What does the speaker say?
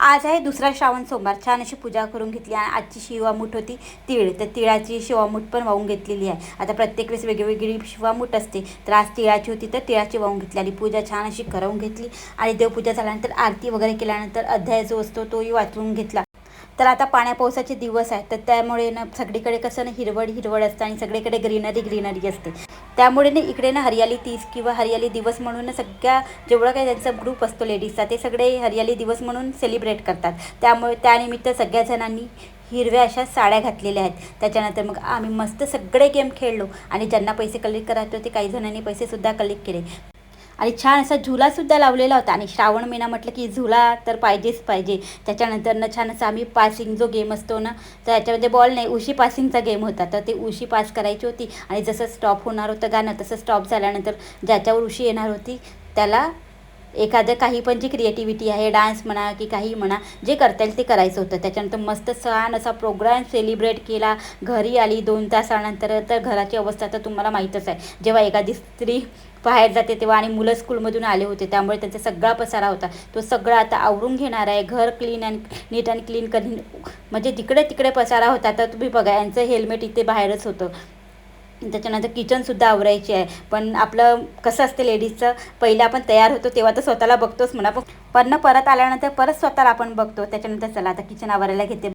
आज आहे दुसरा श्रावण सोमवार. छान अशी पूजा करून घेतली आणि आजची शिवामूठ होती तीळ. तर तिळाची शिवामूठ पण वाहून घेतलेली आहे. आता प्रत्येक वेळेस वेगळी शिवामूठ असते, तर आज तिळाची होती तर तिळाची वाहून घेतली आणि पूजा छान अशी करवून घेतली. आणि देवपूजा झाल्यानंतर आरती वगैरे केल्यानंतर अध्याय जो असतो तोही वाचून घेतला. तर आता पाण्या पावसाचे दिवस आहेत, तर त्यामुळे ना सगळीकडे कसं ना हिरवळ असतं आणि सगळीकडे ग्रीनरी असते. त्यामुळे ना इकडे ना हरियाली 30 किंवा हरियाली दिवस म्हणून ना सगळ्या जेवढं काही त्यांचा ग्रुप असतो लेडीजचा, ते सगळे हरियाली दिवस म्हणून सेलिब्रेट करतात. त्यामुळे त्यानिमित्त सगळ्या जणांनी हिरव्या अशा साड्या घातलेल्या आहेत. त्याच्यानंतर मग आम्ही मस्त सगळे गेम खेळलो आणि ज्यांना पैसे कलेक्ट करायचे होते काही जणांनी पैसेसुद्धा कलेक्ट केले. आणि छान असा झुलासुद्धा लावलेला होता. आणि श्रावण महिना म्हटलं की झुला तर पाहिजेच पाहिजे. त्याच्यानंतर ना छान असा आम्ही पासिंग जो गेम असतो ना, तर याच्यामध्ये बॉल नाही, उशी पासिंगचा गेम होता. तर ते उशी पास करायची होती आणि जसं स्टॉप होणार होतं गाणं, तसं स्टॉप झाल्यानंतर ज्याच्यावर उशी येणार होती त्याला एखादं काही पण जी क्रिएटिव्हिटी आहे, डान्स म्हणा की काही म्हणा, जे करता येईल ते करायचं होतं. त्याच्यानंतर मस्त छान असा प्रोग्राम सेलिब्रेट केला. घरी आली 2 तासानंतर. तर घराची अवस्था तर तुम्हाला माहीतच आहे. जेव्हा एखादी स्त्री बाहेर जाते तेव्हा, आणि मुलं स्कूलमधून आले होते त्यामुळे त्यांचा सगळा पसारा होता, तो सगळा आता आवरून घेणार आहे. घर clean and neat and clean करीन, म्हणजे जिकडे तिकडे पसारा होता. तर तुम्ही बघा, यांचं हेल्मेट इथे बाहेरच होतं. त्याच्यानंतर किचनसुद्धा आवरायची आहे. पण आपलं कसं असते लेडीजचं, पहिलं आपण तयार होतो तेव्हा तर स्वतःला बघतोच म्हणा, पण परत आल्यानंतर परत स्वतःला आपण बघतो. त्याच्यानंतर चला आता किचन आवरायला घेते.